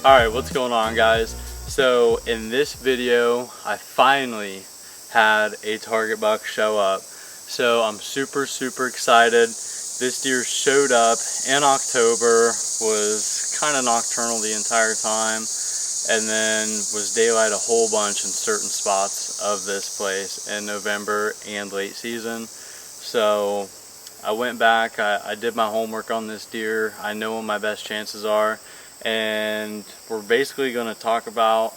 Alright, what's going on, guys? So in this video I finally had a target buck show up, so I'm super excited. This deer showed up in October, was kind of nocturnal the entire time, and then was daylight a whole bunch in certain spots of this place in November and late season. So I went back, I did my homework on this deer. I know what my best chances are, and we're basically going to talk about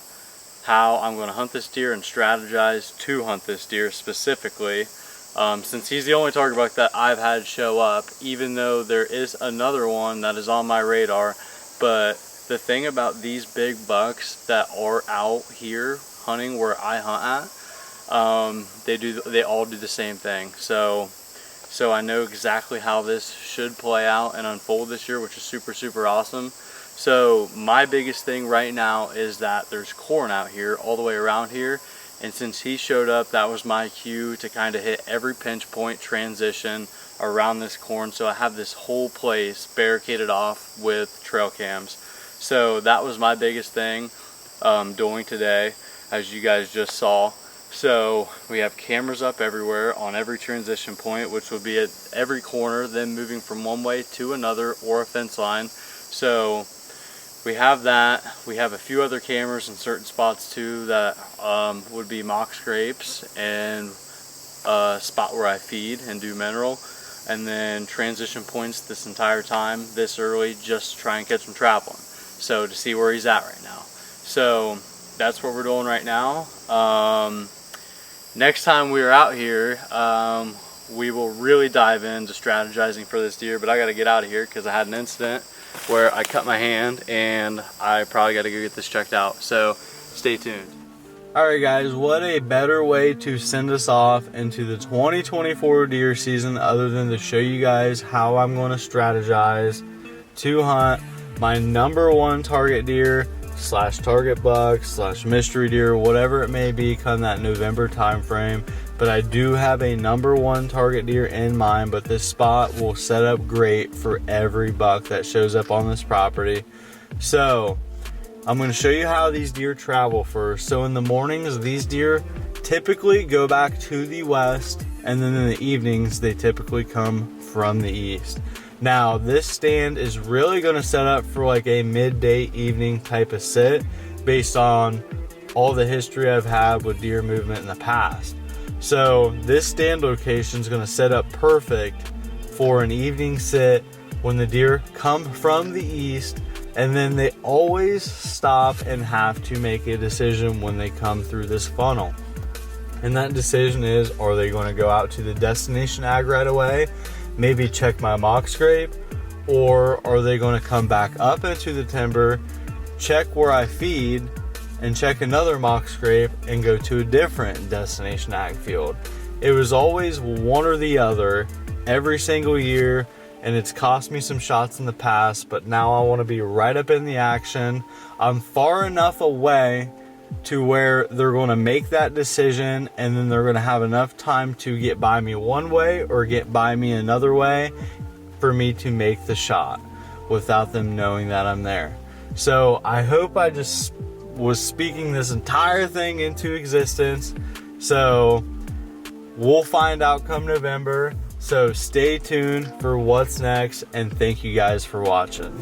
how I'm going to hunt this deer and strategize to hunt this deer specifically, since he's the only target buck that I've had show up, even though there is another one that is on my radar. But the thing about these big bucks that are out here hunting where I hunt at, they all do the same thing. So I know exactly how this should play out and unfold this year, which is super awesome. So my biggest thing right now is that there's corn out here all the way around here, and since he showed up, that was my cue to kind of hit every pinch point transition around this corn. So I have this whole place barricaded off with trail cams. So that was my biggest thing doing today, as you guys just saw. So we have cameras up everywhere on every transition point, which will be at every corner, then moving from one way to another or a fence line. So we have that. We have a few other cameras in certain spots too that would be mock scrapes and a spot where I feed and do mineral, and then transition points this entire time this early just to try and catch him traveling, so to see where he's at right now. So that's what we're doing right now. Next time we are out here, we will really dive into strategizing for this deer, but I got to get out of here because I had an incident where I cut my hand and I probably got to go get this checked out. So stay tuned. Alright guys, what a better way to send us off into the 2024 deer season other than to show you guys how I'm going to strategize to hunt my #1 target deer / target buck / mystery deer, whatever it may be, come that November time frame. But I do have a #1 target deer in mind, but this spot will set up great for every buck that shows up on this property. So I'm going to show you how these deer travel first. So in the mornings, these deer typically go back to the west, and then in the evenings they typically come from the east. Now this stand is really going to set up for like a midday evening type of sit based on all the history I've had with deer movement in the past. So this stand location is going to set up perfect for an evening sit when the deer come from the east, and then they always stop and have to make a decision when they come through this funnel. And that decision is, are they going to go out to the destination ag right away, maybe check my mock scrape, or are they going to come back up into the timber, check where I feed, and check another mock scrape and go to a different destination ag field? It was always one or the other every single year, and it's cost me some shots in the past, but now I want to be right up in the action. I'm far enough away to where they're going to make that decision, and then they're going to have enough time to get by me one way or get by me another way for me to make the shot without them knowing that I'm there. So I hope I just was speaking this entire thing into existence. So we'll find out come November. So stay tuned for what's next, and thank you guys for watching.